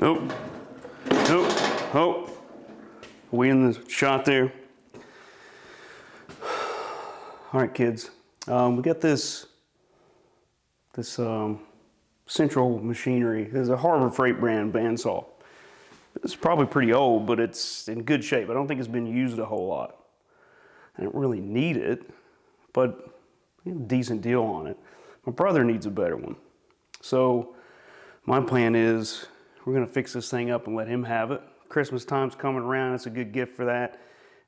Oh, oh, oh. Are we in the shot there? All right, kids. We got this Central Machinery. There's a Harbor Freight brand bandsaw. It's probably pretty old, but it's in good shape. I don't think it's been used a whole lot. I don't really need it, but I have a decent deal on it. My brother needs a better one. So my plan is we're gonna fix this thing up and let him have it. Christmas time's coming around. It's a good gift for that.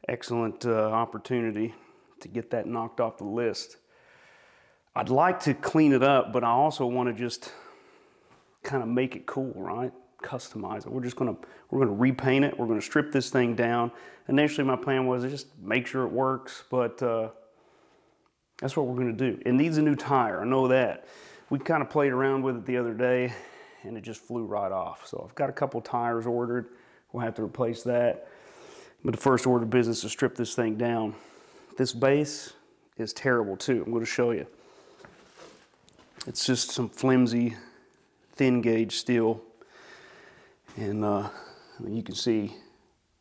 Excellent opportunity to get that knocked off the list. I'd like to clean it up, but I also want to just kind of make it cool, right? Customize it. We're gonna repaint it. We're gonna strip this thing down. Initially, my plan was to just make sure it works, but that's what we're gonna do. It needs a new tire. I know that. We kind of played around with it the other day, and it just flew right off. So I've got a couple tires ordered. We'll have to replace that. But the first order of business is to strip this thing down. This base is terrible too. I'm going to show you. It's just some flimsy, thin gauge steel. And you can see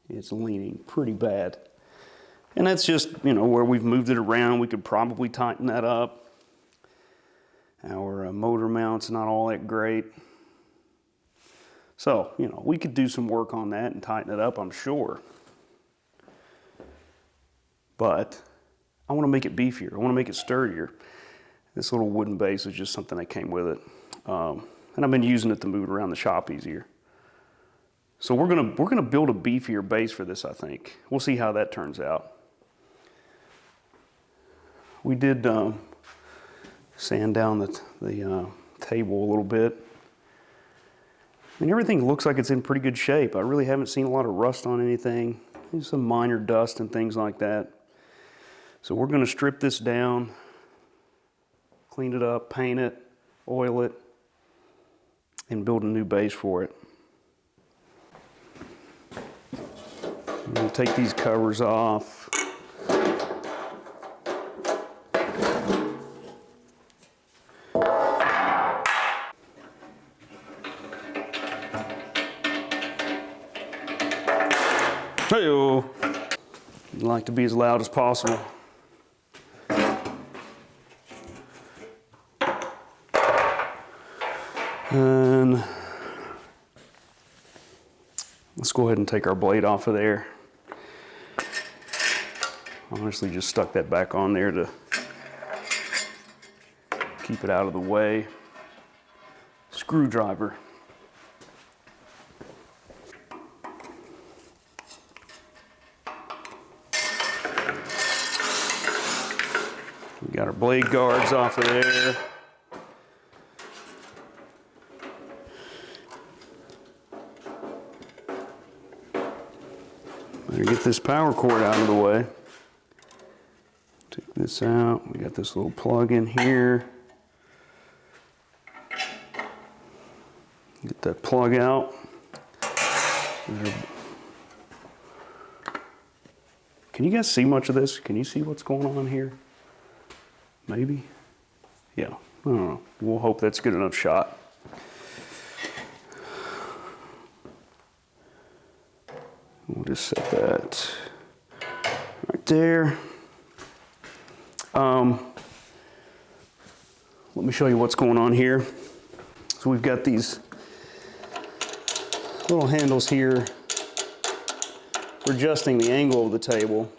it's leaning pretty bad. And that's just, where we've moved it around. We could probably tighten that up. Our motor mount's not all that great. So, we could do some work on that and tighten it up, I'm sure. But I want to make it beefier. I want to make it sturdier. This little wooden base is just something that came with it. And I've been using it to move it around the shop easier. So we're gonna build a beefier base for this, I think. We'll see how that turns out. We did sand down the table a little bit. And everything looks like it's in pretty good shape. I really haven't seen a lot of rust on anything. There's some minor dust and things like that. So we're gonna strip this down, clean it up, paint it, oil it, and build a new base for it. I'm gonna take these covers off. Hey-o. I'd like to be as loud as possible. And let's go ahead and take our blade off of there. Honestly, just stuck that back on there to keep it out of the way. Screwdriver. We got our blade guards off of there. Better get this power cord out of the way. Take this out. We got this little plug in here. Get that plug out. Can you guys see much of this? Can you see what's going on here? Maybe? Yeah, I don't know. We'll hope that's a good enough shot. We'll just set that right there. Let me show you what's going on here. So we've got these little handles here for adjusting the angle of the table.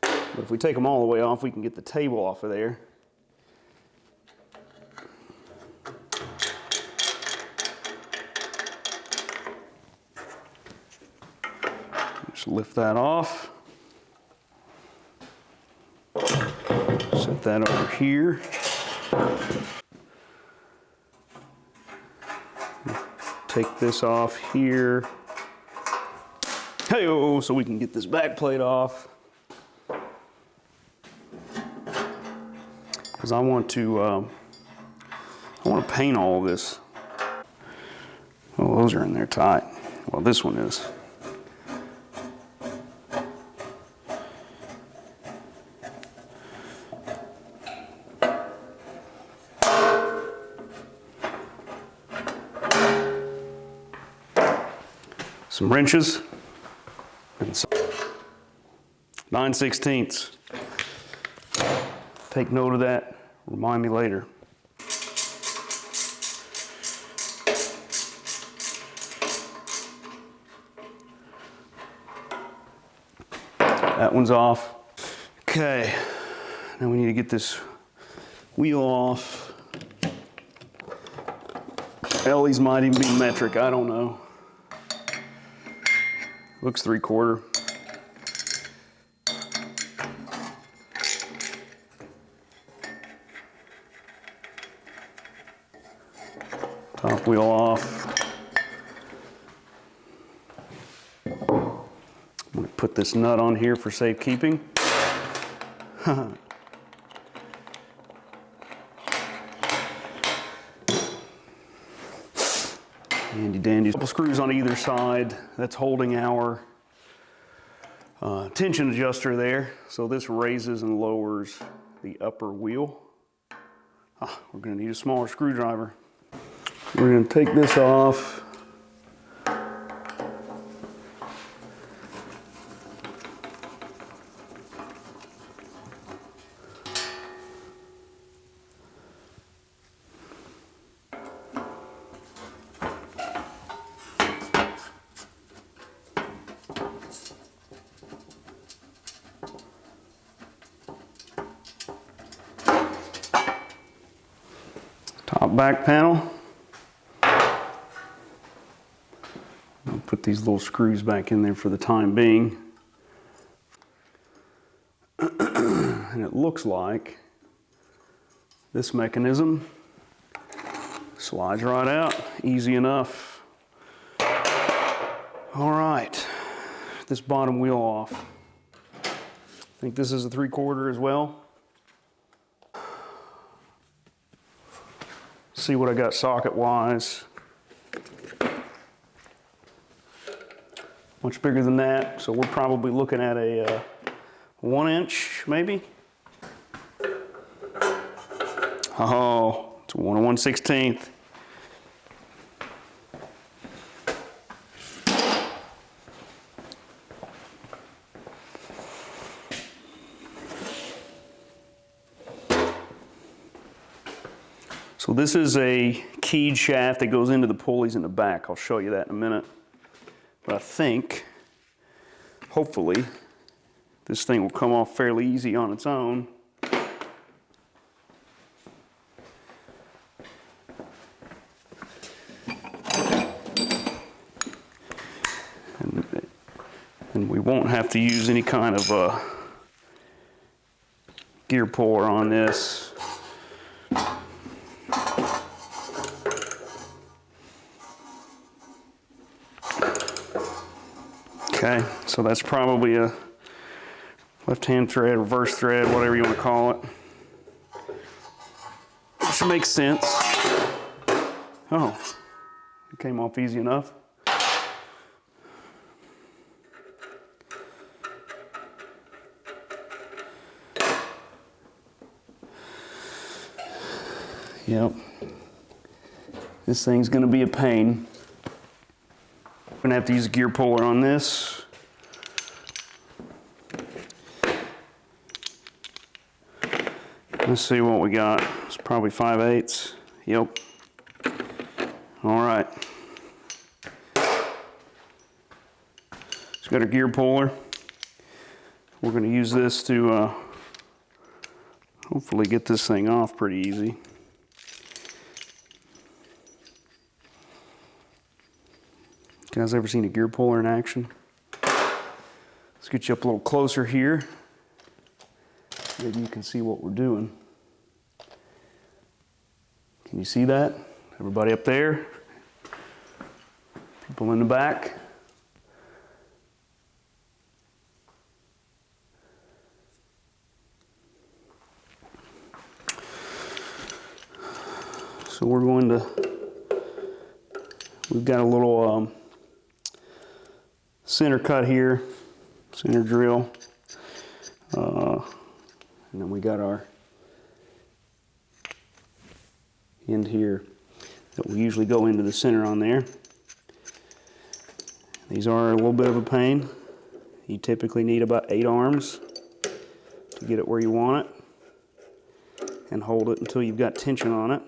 But if we take them all the way off, we can get the table off of there. Just lift that off. Set that over here. Take this off here. Hey-oh, so we can get this back plate off. Because I want to paint all of this. Oh, those are in there tight. Well, this one is. some wrenches, and some 9/16. Take note of that, remind me later. That one's off. Okay, now we need to get this wheel off. Hell, these might even be metric, I don't know. Looks 3/4. Top wheel off. I'm going to put this nut on here for safekeeping. Handy dandy. Couple screws on either side. That's holding our tension adjuster there. So this raises and lowers the upper wheel. We're going to need a smaller screwdriver. We're going to take this off. Top back panel. I'll put these little screws back in there for the time being. And it looks like this mechanism slides right out, easy enough. All right, this bottom wheel off. I think this is a 3/4 as well. See what I got socket-wise. Much bigger than that, so we're probably looking at a 1 inch, maybe. Oh, it's a 1 1/16. So this is a keyed shaft that goes into the pulleys in the back. I'll show you that in a minute. But I think, hopefully, this thing will come off fairly easy on its own. And we won't have to use any kind of gear puller on this. Okay, so that's probably a left-hand thread, reverse thread, whatever you want to call it. Which makes sense. Oh, it came off easy enough. Yep. This thing's going to be a pain. I'm gonna have to use a gear puller on this. Let's see what we got. It's probably 5/8. Yep. All right. So we got our gear puller. We're gonna use this to hopefully get this thing off pretty easy. You guys ever seen a gear puller in action? Let's get you up a little closer here. Maybe you can see what we're doing. Can you see that? Everybody up there? People in the back? So we're going to, we've got a little center cut here, center drill, and then we got our end here that will usually go into the center on there. These are a little bit of a pain. You typically need about 8 arms to get it where you want it, and hold it until you've got tension on it.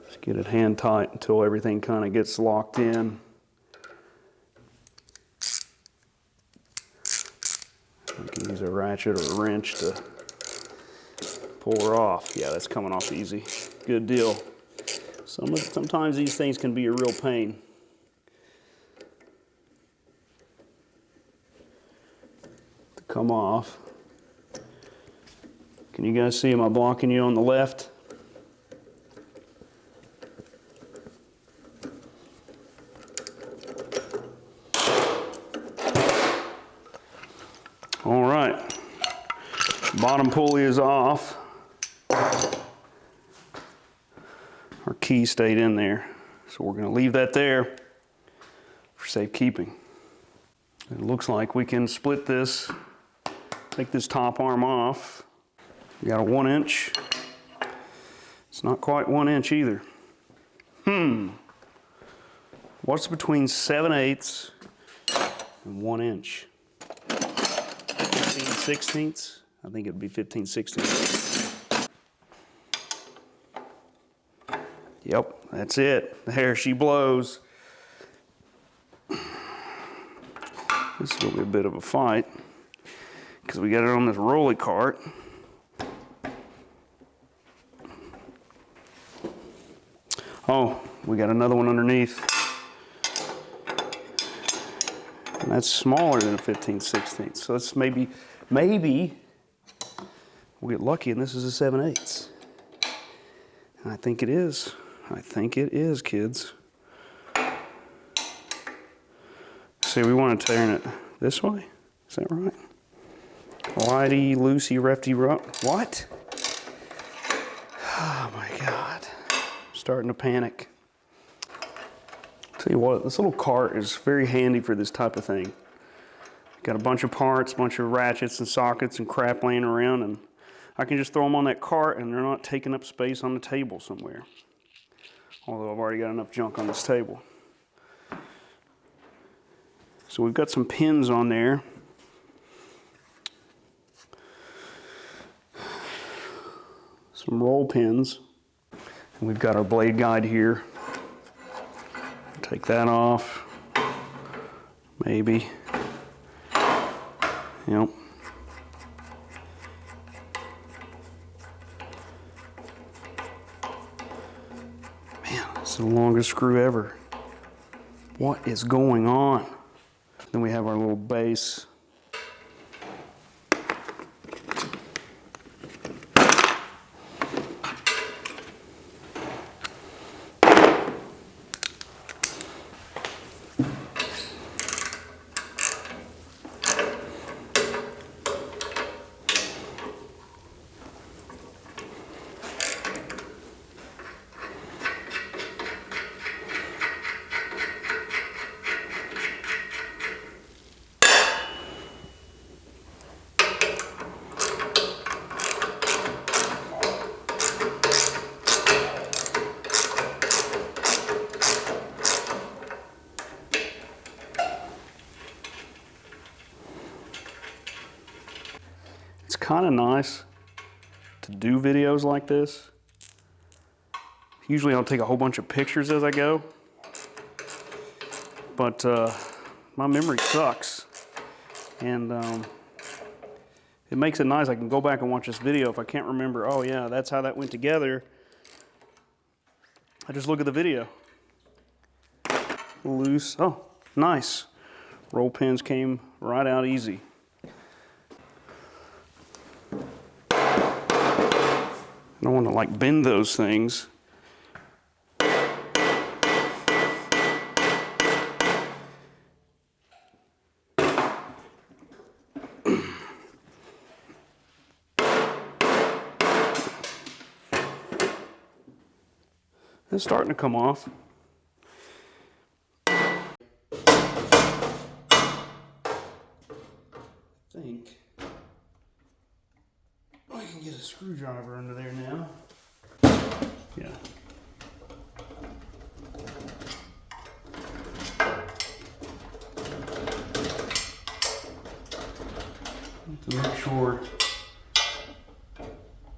Just get it hand tight until everything kind of gets locked in. We can use a ratchet or a wrench to pull her off. Yeah, that's coming off easy. Good deal. Sometimes these things can be a real pain. To come off. Can you guys see, am I blocking you on the left? All right, bottom pulley is off. Our key stayed in there, so we're going to leave that there for safekeeping. It looks like we can split this, take this top arm off. We got a 1 inch. It's not quite 1 inch either. What's between 7/8 and 1 inch? 15/16? I think it'd be 15/16. Yep, that's it. There she blows. This is going to be a bit of a fight because we got it on this rolly cart. Oh, we got another one underneath. And that's smaller than a 15/16. So that's maybe we'll get lucky and this is a 7/8. And I think it is. I think it is, kids. See, we want to turn it this way. Is that right? Lighty, loosey, refty, rough. What? Oh my God. I'm starting to panic. Tell you what, this little cart is very handy for this type of thing. Got a bunch of parts, a bunch of ratchets and sockets and crap laying around, and I can just throw them on that cart and they're not taking up space on the table somewhere. Although I've already got enough junk on this table. So we've got some pins on there. Some roll pins. And we've got our blade guide here. Take that off. Maybe. Yep. It's the longest screw ever. What is going on? Then we have our little base. It's kind of nice to do videos like this. Usually I'll take a whole bunch of pictures as I go, but my memory sucks, and it makes it nice. I can go back and watch this video if I can't remember, oh yeah, that's how that went together. I just look at the video. Loose, oh, nice. Roll pins came right out easy. I don't want to like bend those things. It's starting to come off. I think I can get a screwdriver under there now. Yeah. To make sure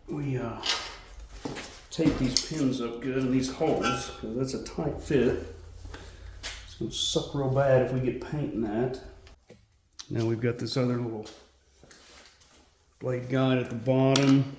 we tape these pins up good in these holes, because that's a tight fit. It's going to suck real bad if we get paint in that. Now we've got this other little blade guide at the bottom.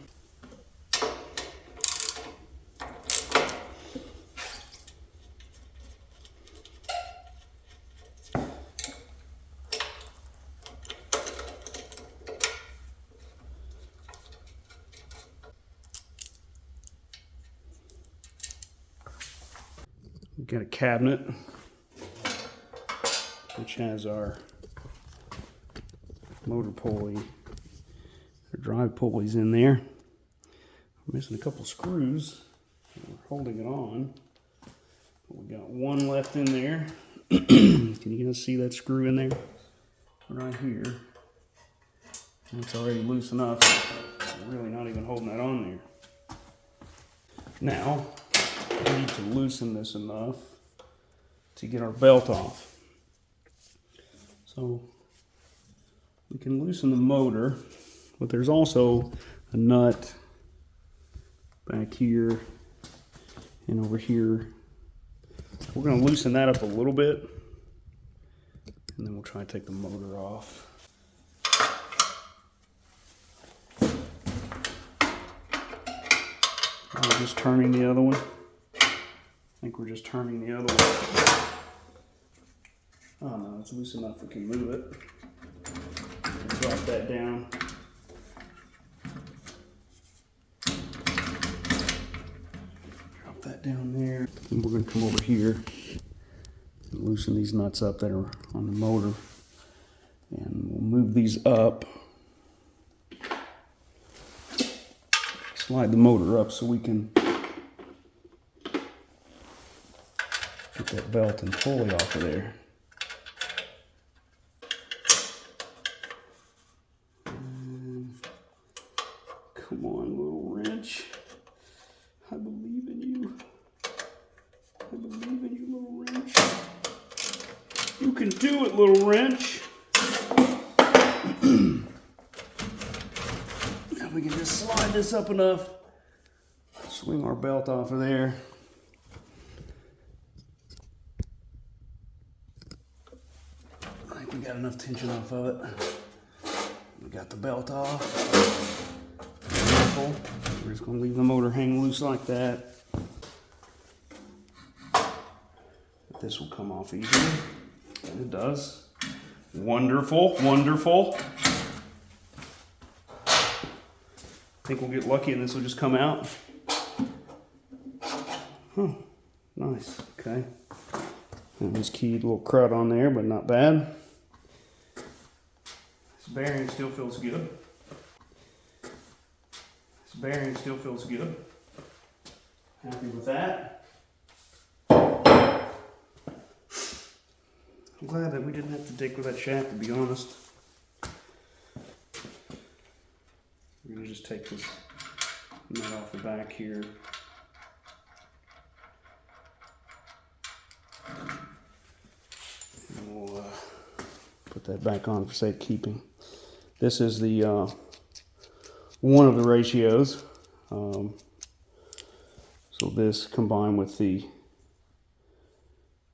We've got a cabinet which has our motor pulley, our drive pulleys in there. We're missing a couple screws. We're holding it on. We got one left in there. Can you guys see that screw in there? Right here. It's already loose enough. I'm really not even holding that on there. Now, we need to loosen this enough to get our belt off. So we can loosen the motor, but there's also a nut back here and over here. We're going to loosen that up a little bit, and then we'll try to take the motor off. We're just turning the other one. I think we're just turning the other one. Oh no, it's loose enough we can move it. Drop that down. Drop that down there. And we're going to come over here and loosen these nuts up that are on the motor. And we'll move these up. Slide the motor up so we can get that belt and pulley off of there. Come on, little wrench. I believe in you. I believe in you, little wrench. You can do it, little wrench. Now we can just slide this up enough. Swing our belt off of there. I think we got enough tension off of it. We got the belt off. We're just going to leave the motor hang loose like that. But this will come off easily. And it does. Wonderful, wonderful. I think we'll get lucky and this will just come out. Oh, nice. Okay. And this keyed little crud on there, but not bad. This bearing still feels good. This bearing still feels good. Happy with that. I'm glad that we didn't have to dig with that shaft, to be honest. We're going to just take this nut off the back here. And we'll put that back on for safekeeping. This is the one of the ratios. So this combined with the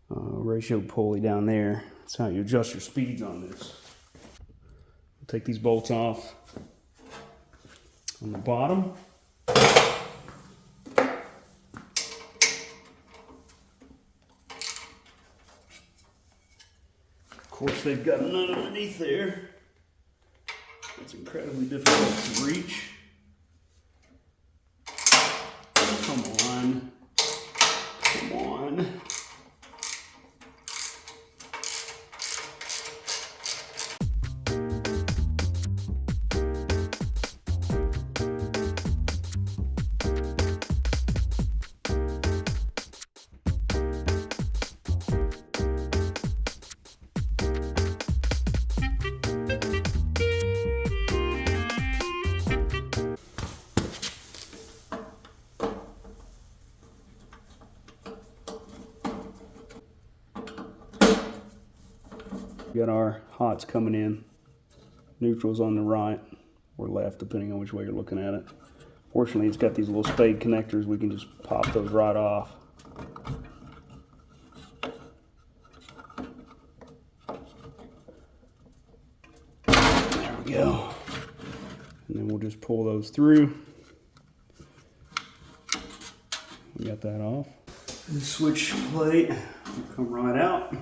ratio pulley down there, that's how you adjust your speeds on this. Take these bolts off on the bottom. Of course, they've got a nut underneath there. It's incredibly difficult to reach. Come on. Come on. Got our hots coming in. Neutral's on the right or left, depending on which way you're looking at it. Fortunately, it's got these little spade connectors. We can just pop those right off. There we go. And then we'll just pull those through. We got that off. The switch plate will come right out.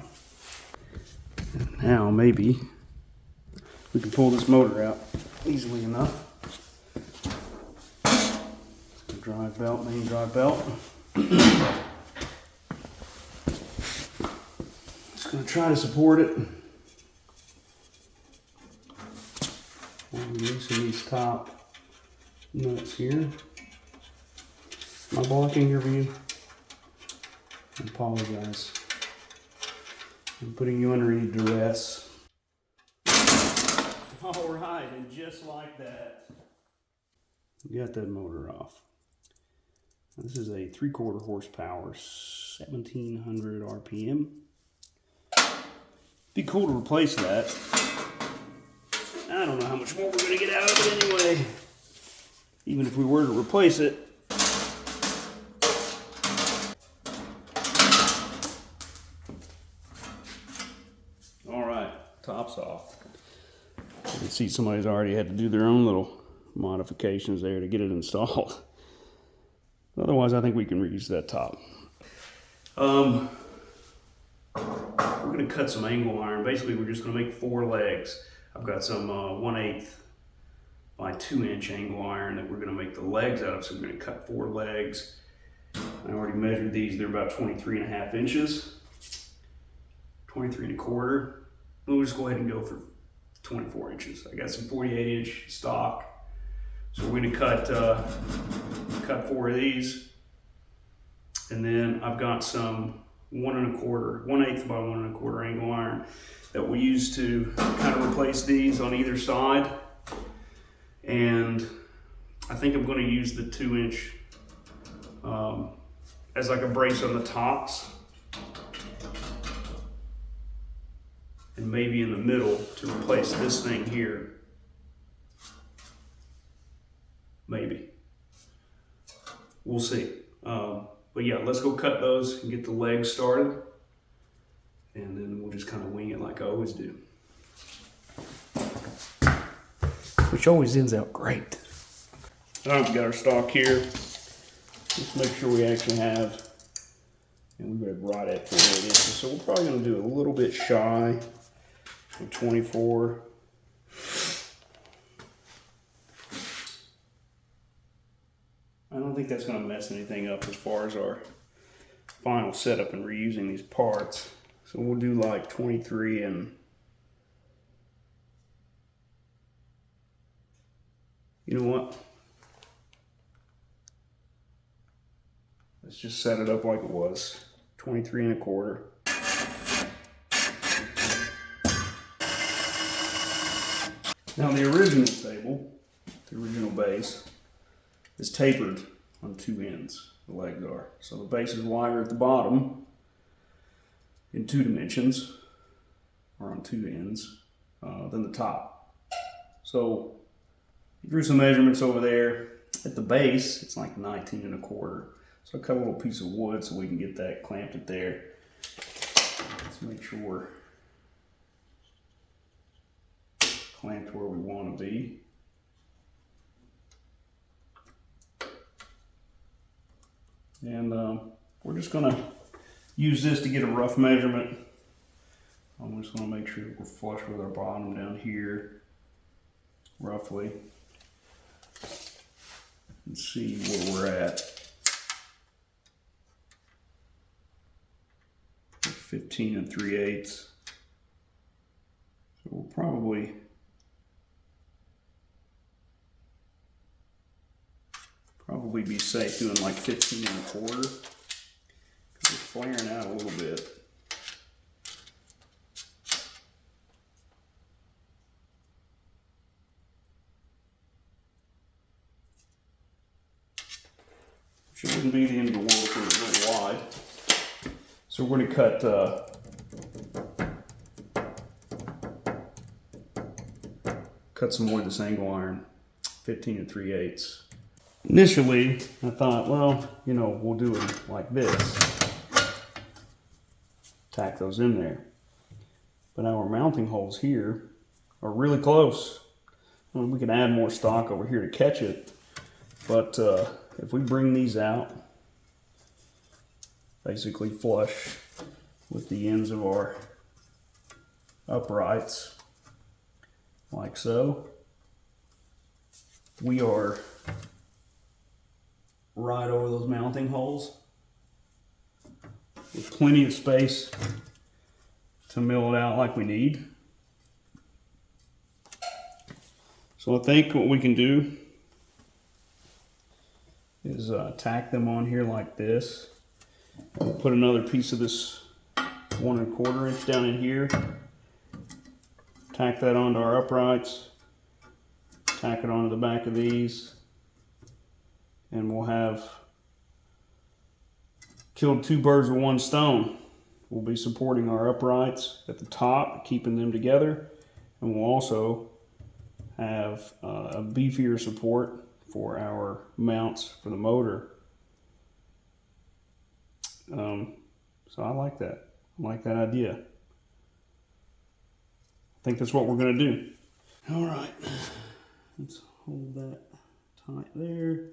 And now maybe we can pull this motor out easily enough. Drive belt, main drive belt. Just going to try to support it. Loosen these top nuts here. Am I blocking your view? I apologize. I'm putting you under any duress. All right, and just like that, we got that motor off. This is a 3/4 horsepower, 1700 RPM. Be cool to replace that. I don't know how much more we're going to get out of it anyway. Even if we were to replace it. All right, top's off. You can see somebody's already had to do their own little modifications there to get it installed. Otherwise, I think we can reuse that top. We're going to cut some angle iron. Basically, we're just going to make 4 legs. I've got some 1/8 by 2 inch angle iron that we're going to make the legs out of. So we're going to cut 4 legs. I already measured these. They're about 23.5 inches. 23 1/4. We'll just go ahead and go for 24 inches. I got some 48 inch stock. So we're going to cut 4 of these, and then I've got some 1/8 by 1/4 angle iron that we'll use to kind of replace these on either side. And I think I'm going to use the 2 inch as like a brace on the tops, and maybe in the middle to replace this thing here. Maybe. We'll see. But yeah, let's go cut those and get the legs started. And then we'll just kind of wing it like I always do. Which always ends out great. All right, we got our stock here. Let's make sure we actually have, and we've got right at 48 inches. So we're probably going to do a little bit shy of 24. I don't think that's going to mess anything up as far as our final setup and reusing these parts. So we'll do like 23 and you know what? Let's just set it up like it was. 23 1/4. Now the original table, the original base, is tapered on 2 ends, the legs are. So the base is wider at the bottom in 2 dimensions, or on 2 ends, than the top. So I drew some measurements over there. At the base, it's like 19 1/4. So I cut a little piece of wood so we can get that clamped it there. Let's make sure we're clamped where we want to be. And we're just going to use this to get a rough measurement. I'm just going to make sure we're flush with our bottom down here, roughly, and see where we're at. 15 3/8. So we'll probably be safe doing like 15 1/4. It's flaring out a little bit. Which wouldn't be the end of the world if it was a little wide. So we're going to cut cut some more of this angle iron, 15 3/8. Initially, I thought, well, you know, we'll do it like this. Tack those in there. But our mounting holes here are really close. Well, we can add more stock over here to catch it. But if we bring these out, basically flush with the ends of our uprights, like so, we are right over those mounting holes with plenty of space to mill it out like we need. So I think what we can do is tack them on here like this. We'll put another piece of this 1 1/4 inch down in here. Tack that onto our uprights. Tack it onto the back of these. And we'll have killed 2 birds with 1 stone. We'll be supporting our uprights at the top, keeping them together. And we'll also have a beefier support for our mounts for the motor. So I like that. I like that idea. I think that's what we're going to do. All right, let's hold that tight there.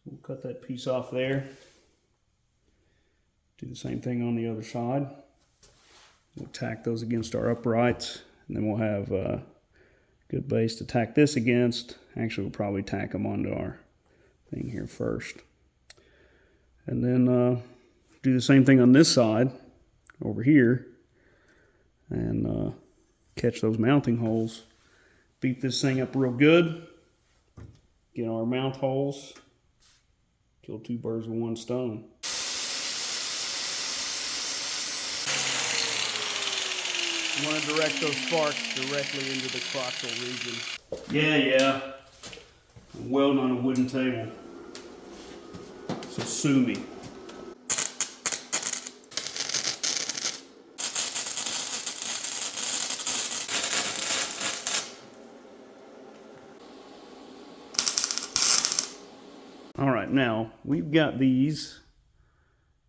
So we'll cut that piece off there. Do the same thing on the other side. We'll tack those against our uprights, and then we'll have a good base to tack this against. Actually, we'll probably tack them onto our thing here first. And then do the same thing on this side over here, and catch those mounting holes. Beat this thing up real good. Get our mount holes. Kill 2 birds with 1 stone. You want to direct those sparks directly into the crotchal region. Yeah. I'm welding on a wooden table. So sue me. All right, now we've got these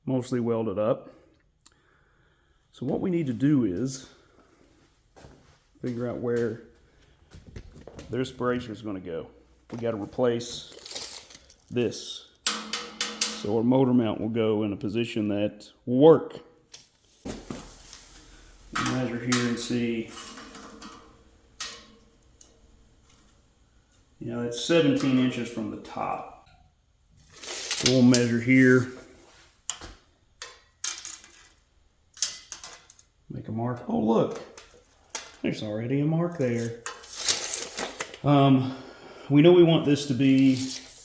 mostly welded up. So what we need to do is figure out where this bracer is going to go. We got to replace this. So our motor mount will go in a position that will work. We'll measure here and see. You know, it's 17 inches from the top. So we'll measure here. Make a mark. Oh, look. There's already a mark there. We know we want this to be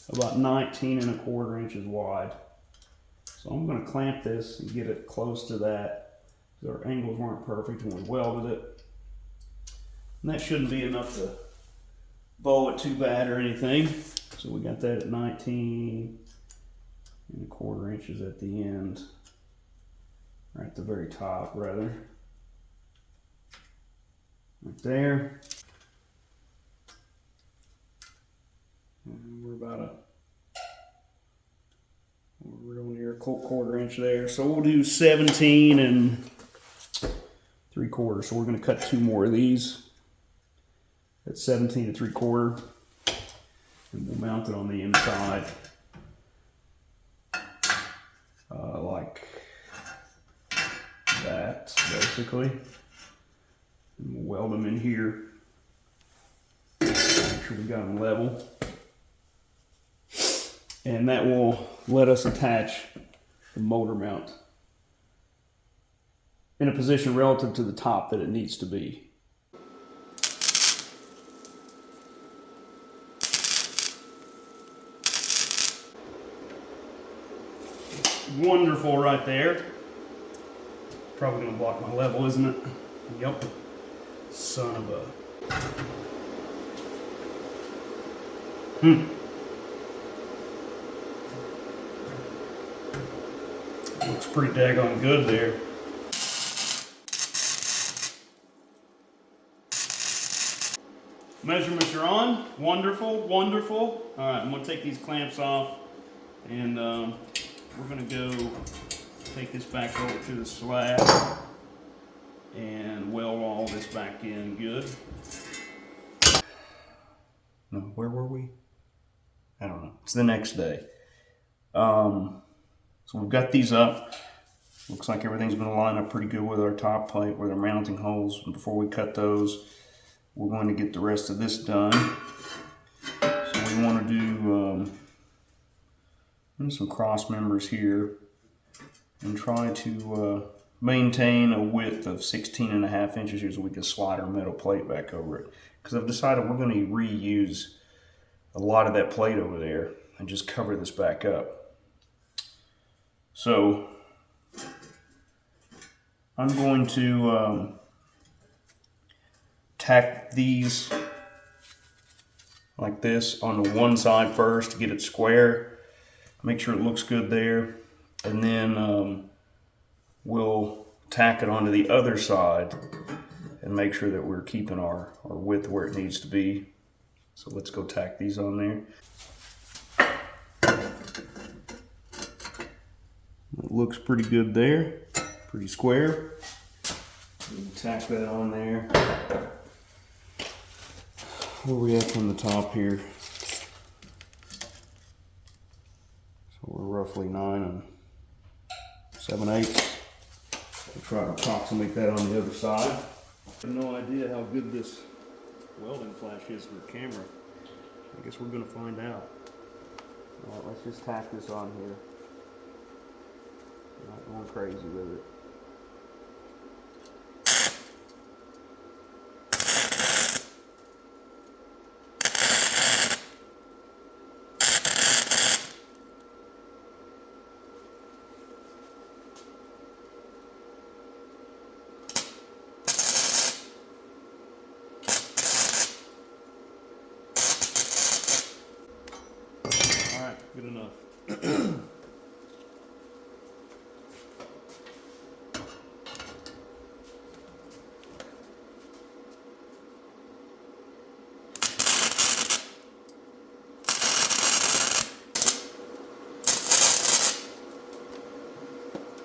about 19 1/4 inches wide. So I'm going to clamp this and get it close to that. Our angles weren't perfect when we welded it. And that shouldn't be enough to bow it too bad or anything. So we got that at 19 1/4 inches at the end. Right at the very top, rather. Right there. And we're about we're real near a 1/4 inch there. So we'll do 17 3/4. So we're going to cut 2 more of these at 17 3/4. And we'll mount it on the inside. Like that, basically. And we'll weld them in here. Make sure we got them level. And that will let us attach the motor mount in a position relative to the top that it needs to be. Wonderful right there. Probably going to block my level, isn't it? Yep. Son of a... Looks pretty daggone good there. Measurements are on. Wonderful, wonderful. All right, I'm gonna take these clamps off, and we're gonna go take this back over to the slab and weld all this back in good. No, where were we? I don't know. It's the next day. So we've got these up. Looks like everything's going to line up pretty good with our top plate, with our mounting holes. And before we cut those, we're going to get the rest of this done. So we want to do some cross members here and try to maintain a width of 16.5 inches here so we can slide our metal plate back over it. Because I've decided we're going to reuse a lot of that plate over there and just cover this back up. So I'm going to tack these like this on the one side first to get it square, make sure it looks good there, and then we'll tack it onto the other side and make sure that we're keeping our width where it needs to be. So let's go tack these on there. It looks pretty good there, pretty square. We'll tack that on there. Where are we at from the top here? So we're roughly 9 7/8. We'll try to approximate that on the other side. I have no idea how good this welding flash is for the camera. I guess we're going to find out. All right, let's just tack this on here. Not going crazy with it. Good enough.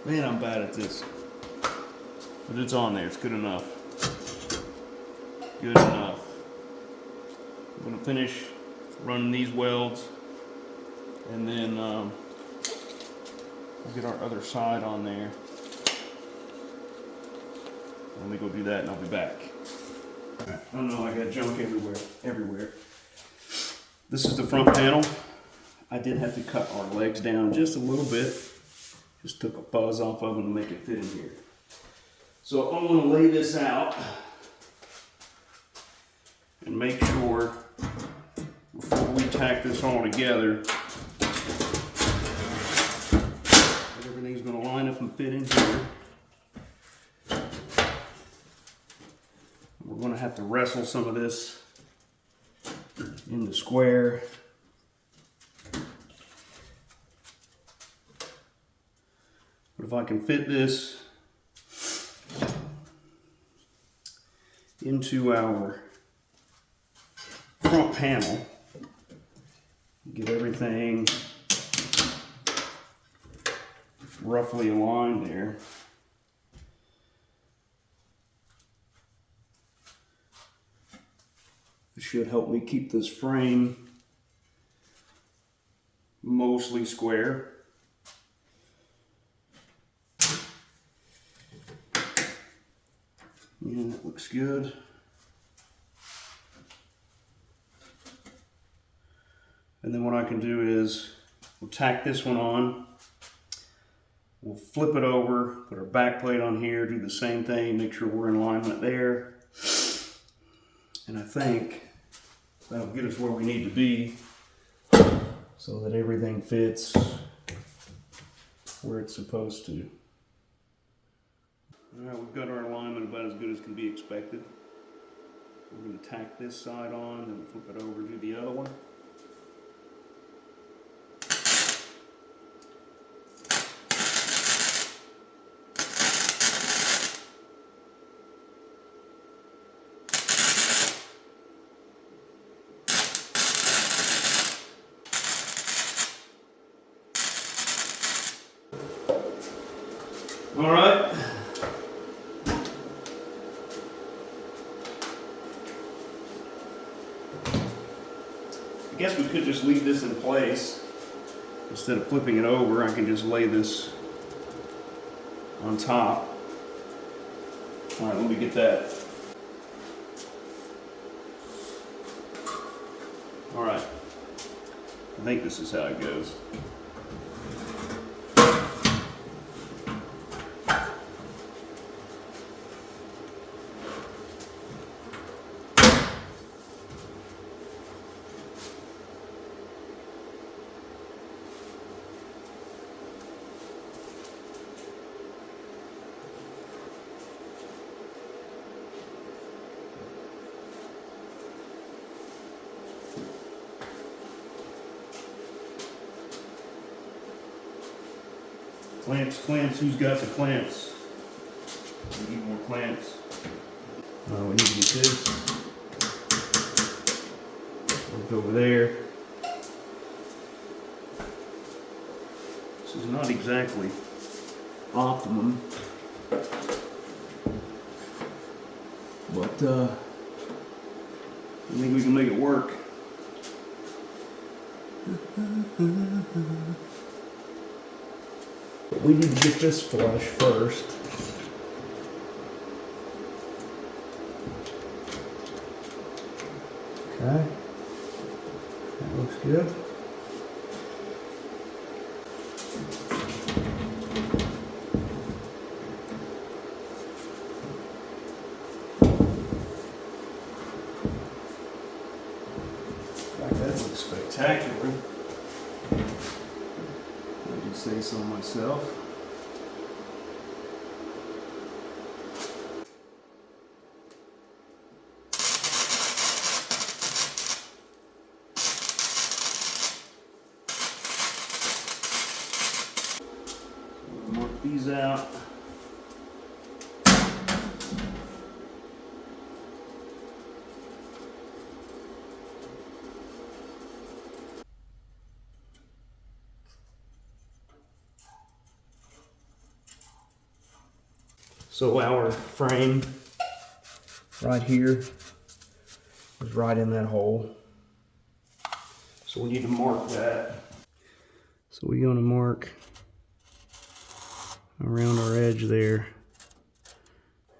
Man, I'm bad at this. But it's on there. It's good enough. Good enough. I'm going to finish running these welds. And then we'll get our other side on there. Let me go do that and I'll be back. Oh no, I got junk everywhere. This is the front panel. I did have to cut our legs down just a little bit. Just took a fuzz off of them to make it fit in here. So I'm going to lay this out and make sure before we tack this all together everything's going to line up and fit in here. We're going to have to wrestle some of this into square. But if I can fit this into our front panel, get everything roughly aligned there. It should help me keep this frame mostly square. Yeah, that looks good. And then what I can do is we'll tack this one on. We'll flip it over, put our back plate on here, do the same thing, make sure we're in alignment there. And I think that'll get us where we need to be so that everything fits where it's supposed to. All right, we've got our alignment about as good as can be expected. We're going to tack this side on, then flip it over to the other one. All right. I guess we could just leave this in place. Instead of flipping it over, I can just lay this on top. All right, let me get that. All right, I think this is how it goes. Clamps, clamps, who's got the clamps? We need more clamps. We need to get this. Look over there. This is not exactly optimum, but I think we can make it work. But we need to get this flush first. Okay, that looks good. That looks spectacular. I can say so myself. We'll mark these out. So our frame right here is right in that hole. So we need to mark that. So we're going to mark around our edge there,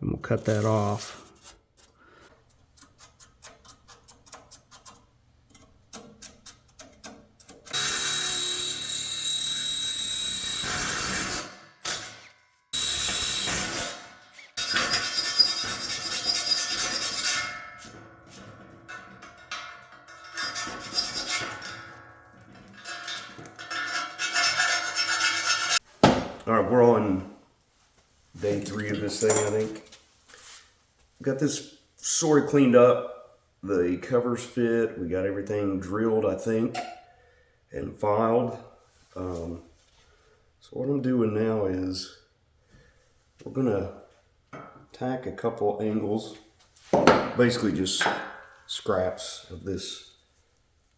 and we'll cut that off. All right, we're on day 3 of this thing, I think. Got this sort of cleaned up. The covers fit. We got everything drilled, I think, and filed. So what I'm doing now is we're gonna tack a couple angles, basically just scraps of this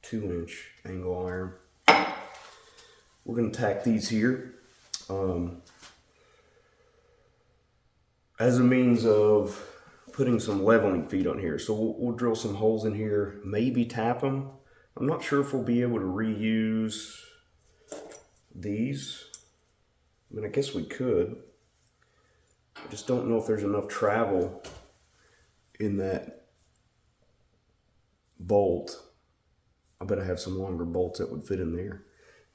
2-inch angle iron. We're gonna tack these here. As a means of putting some leveling feet on here. So we'll drill some holes in here, maybe tap them. I'm not sure if we'll be able to reuse these. I mean, I guess we could. I just don't know if there's enough travel in that bolt. I bet I have some longer bolts that would fit in there.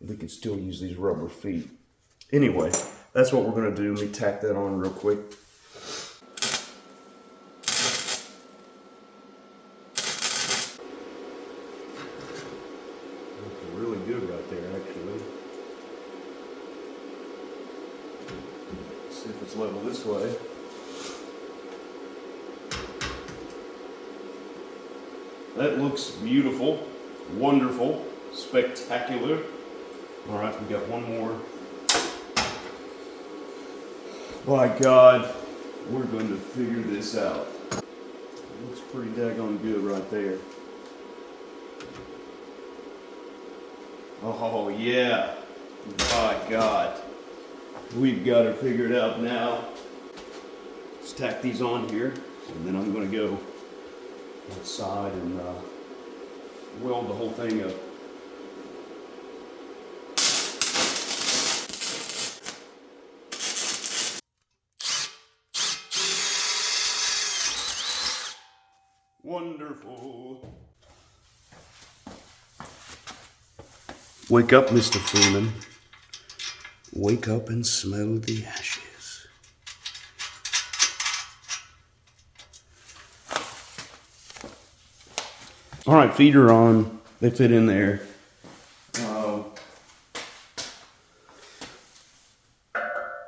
We could still use these rubber feet. Anyway, that's what we're going to do. Let me tack that on real quick. Looks really good right there, actually. Let's see if it's level this way. That looks beautiful, wonderful, spectacular. All right, we got one more. My God, we're going to figure this out. It looks pretty daggone good right there. Oh yeah, my God. we've got it figured out now. Let's tack these on here, and then I'm going to go outside and weld the whole thing up. Wonderful. Wake up, Mr. Freeman. Wake up and smell the ashes. All right, feet are on. They fit in there.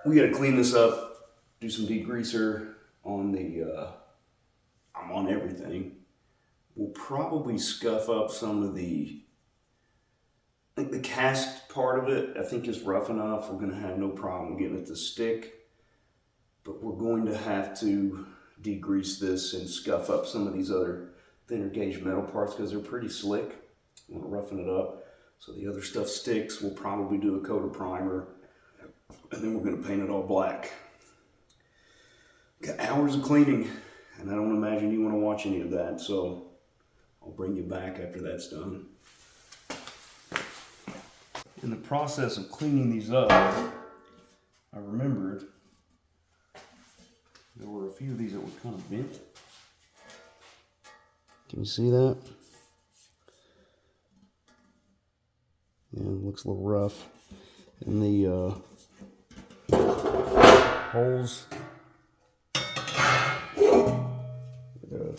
We got to clean this up, do some degreaser on the, I'm on everything. We'll probably scuff up some of the, I think the cast part of it, I think is rough enough. We're going to have no problem getting it to stick, but we're going to have to degrease this and scuff up some of these other thinner gauge metal parts because they're pretty slick. I want to roughen it up so the other stuff sticks. We'll probably do a coat of primer, and then we're going to paint it all black. Got hours of cleaning, and I don't imagine you want to watch any of that, so I'll bring you back after that's done. In the process of cleaning these up, I remembered there were a few of these that were kind of bent. Can you see that? Yeah, it looks a little rough. And the holes, the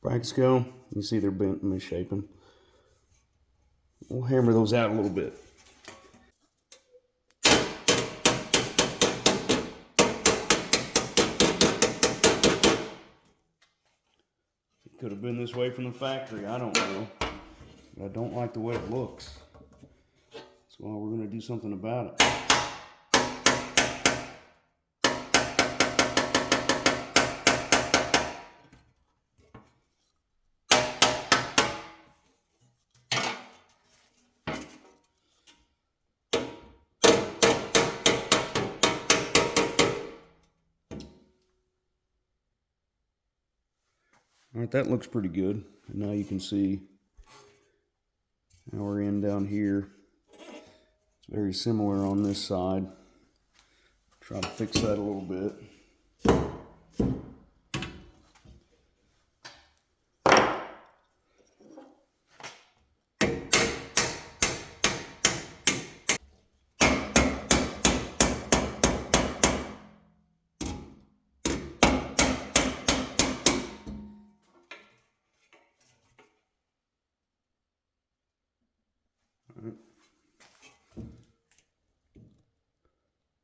brackets go, you see they're bent and misshapen. We'll hammer those out a little bit. It could have been this way from the factory, I don't know. But I don't like the way it looks. That's why we're going to do something about it. All right, that looks pretty good. And now you can see how we're in down here. It's very similar on this side. Try to fix that a little bit.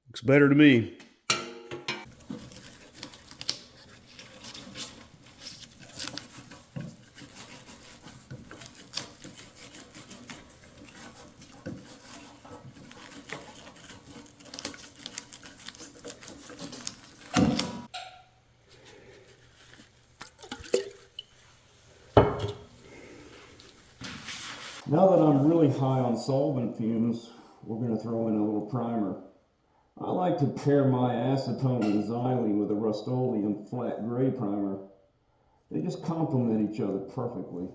Looks better to me. Now that I'm really high on solvent fumes, we're going to throw in a little primer. I like to pair my acetone and xylene with a Rust-Oleum flat gray primer. They just complement each other perfectly.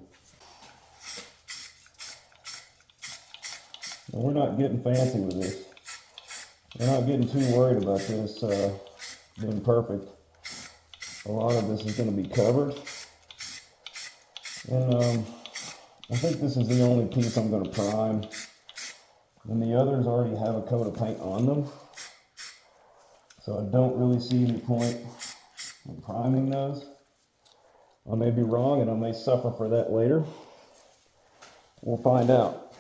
Now, we're not getting fancy with this. We're not getting too worried about this being perfect. A lot of this is going to be covered. And I think this is the only piece I'm going to prime. And the others already have a coat of paint on them. So I don't really see any point in priming those. I may be wrong and I may suffer for that later. We'll find out.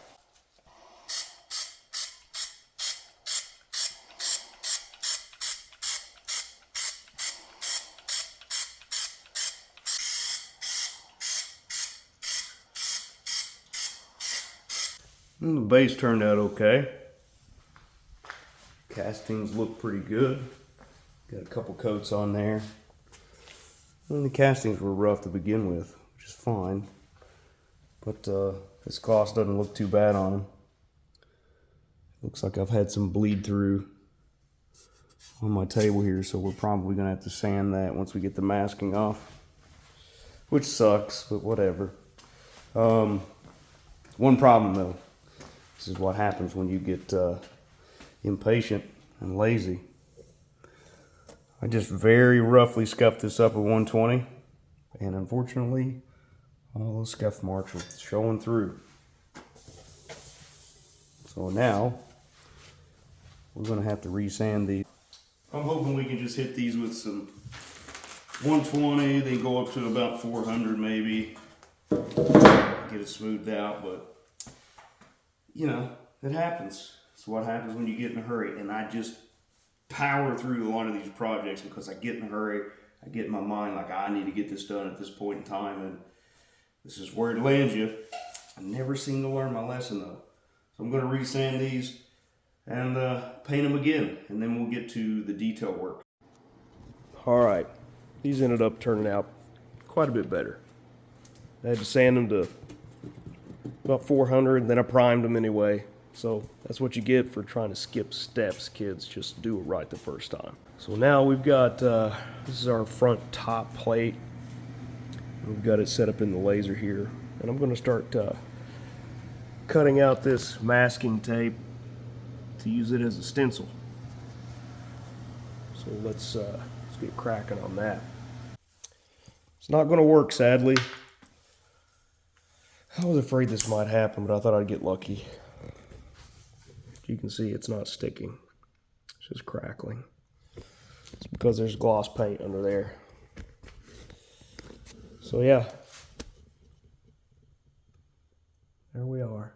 And the base turned out okay. Castings look pretty good. Got a couple coats on there. And the castings were rough to begin with, which is fine. But this gloss doesn't look too bad on them. Looks like I've had some bleed through on my table here, so we're probably gonna have to sand that once we get the masking off, which sucks, but whatever. One problem though, this is what happens when you get impatient and lazy. I just very roughly scuffed this up at 120, and unfortunately all those scuff marks are showing through. So now we're gonna have to resand these. I'm hoping we can just hit these with some 120, then go up to about 400 maybe, get it smoothed out, but you know, it happens. It's what happens when you get in a hurry, and I just power through a lot of these projects because I get in a hurry. I get in my mind like I need to get this done at this point in time, and this is where it lands you. I never seem to learn my lesson though. So I'm going to resand these and paint them again, and then we'll get to the detail work. All right, these ended up turning out quite a bit better. I had to sand them to about 400, and then I primed them anyway. So that's what you get for trying to skip steps, kids. Just do it right the first time. So now we've got, this is our front top plate. We've got it set up in the laser here, and I'm going to start cutting out this masking tape to use it as a stencil. So let's get cracking on that. It's not going to work, sadly. I was afraid this might happen, but I thought I'd get lucky. You can see it's not sticking. It's just crackling. It's because there's gloss paint under there. So yeah, there we are.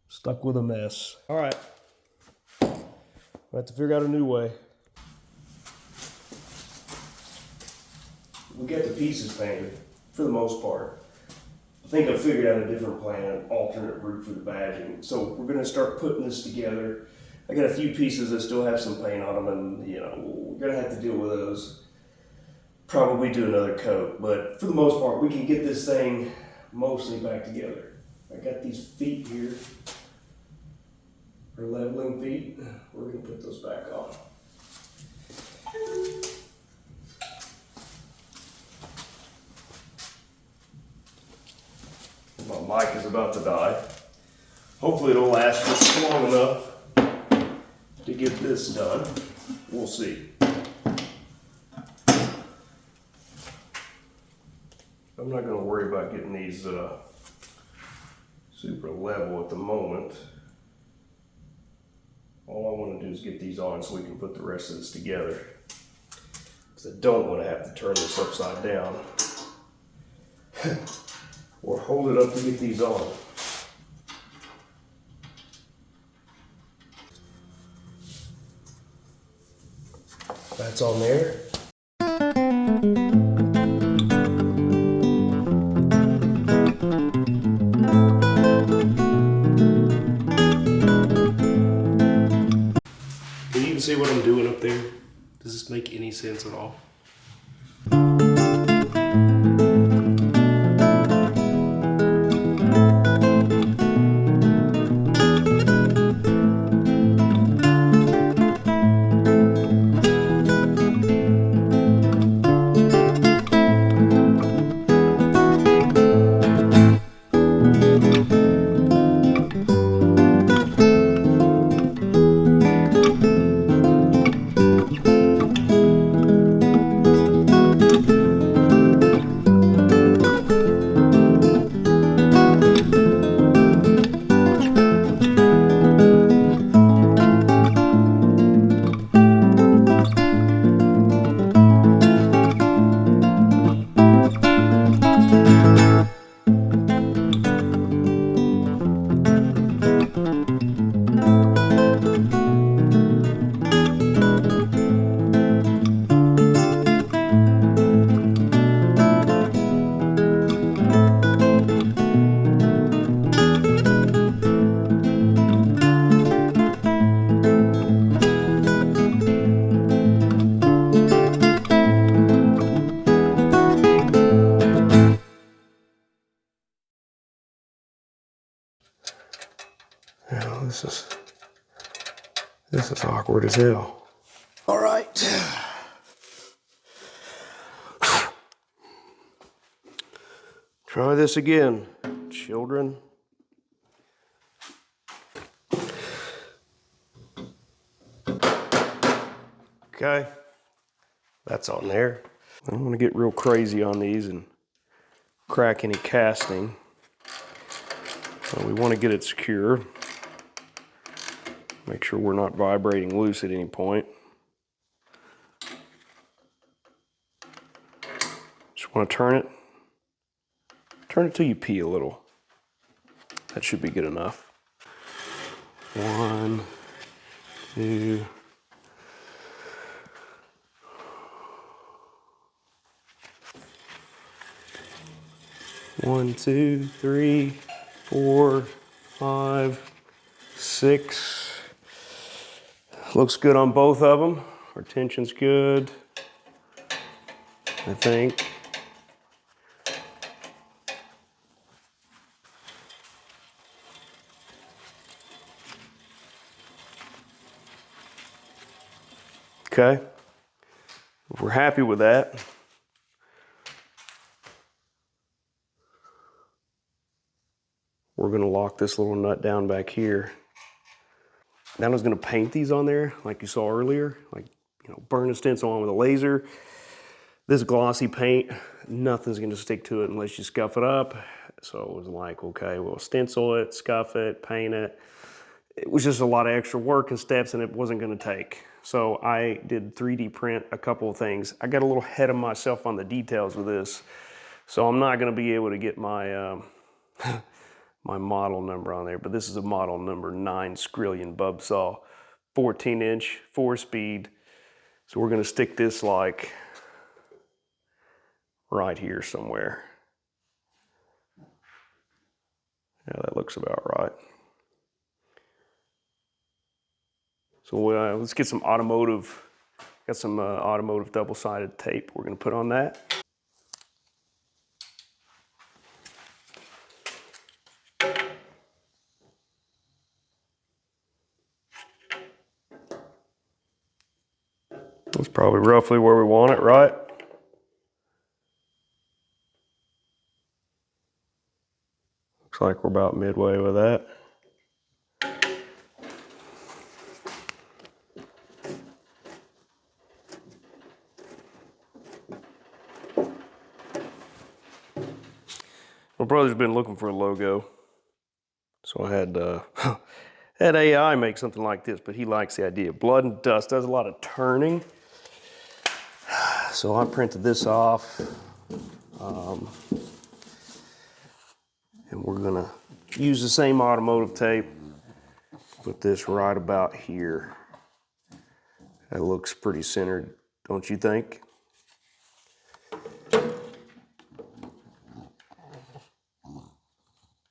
Stuck with a mess. All right, we'll have to figure out a new way. We get the pieces painted for the most part. I think I figured out a different plan, an alternate route for the badging. So we're gonna start putting this together. I got a few pieces that still have some paint on them, and you know, we're gonna have to deal with those. Probably do another coat, but for the most part, we can get this thing mostly back together. I got these feet here, our leveling feet. We're gonna put those back on. My mic is about to die. Hopefully it'll last just long enough to get this done. We'll see. I'm not going to worry about getting these super level at the moment. All I want to do is get these on so we can put the rest of this together. Because I don't want to have to turn this upside down or hold it up to get these on. That's on there. Can you even see what I'm doing up there? Does this make any sense at all? This is This is awkward as hell. All right. Try this again, children. Okay, that's on there. I don't want to get real crazy on these and crack any casting. So we want to get it secure. Make sure we're not vibrating loose at any point. Just want to turn it. Turn it till you pee a little. That should be good enough. 1, 2. One, 2, 3, 4, 5, 6. Looks good on both of them. Our tension's good, I think. Okay. If we're happy with that, we're going to lock this little nut down back here. Now I was going to paint these on there like you saw earlier, like, you know, burn a stencil on with a laser. This glossy paint, nothing's going to stick to it unless you scuff it up. So it was like, okay, we'll stencil it, scuff it, paint it. It was just a lot of extra work and steps, and it wasn't going to take. So I did 3D print a couple of things. I got a little ahead of myself on the details with this. So I'm not going to be able to get my my model number on there, but this is a model number 9 Skrillion Bubsaw, 14-inch, 4-speed. So we're going to stick this like right here somewhere. Yeah, that looks about right. So let's get some automotive, got some automotive double-sided tape we're going to put on that. That's probably roughly where we want it, right? Looks like we're about midway with that. My brother's been looking for a logo, so I had had AI make something like this, but he likes the idea. Blood and Dust does a lot of turning, so I printed this off, and we're gonna use the same automotive tape. Put this right about here. That looks pretty centered, don't you think?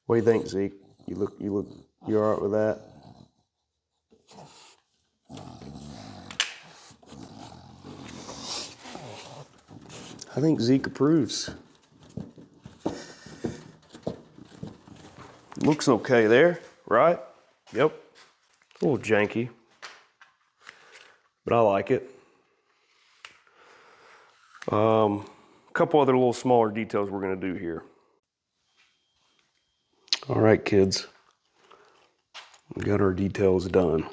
What do you think, Zeke? You all right with that? I think Zeke approves. Looks okay there, right? Yep. A little janky, but I like it. A couple other little smaller details we're going to do here. All right, kids. We got our details done.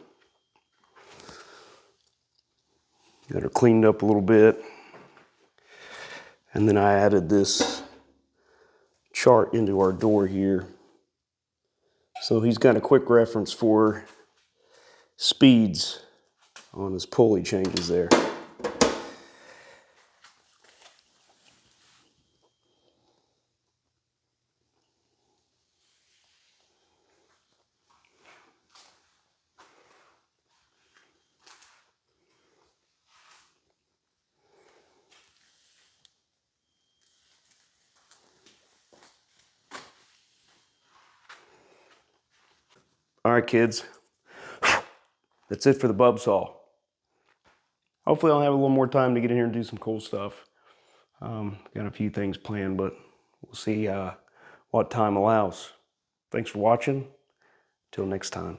Got her cleaned up a little bit. And then I added this chart into our door here. So he's got a quick reference for speeds on his pulley changes there. All right, kids. That's it for the Bubsaw. Hopefully I'll have a little more time to get in here and do some cool stuff. Got a few things planned, but we'll see what time allows. Thanks for watching. Till next time.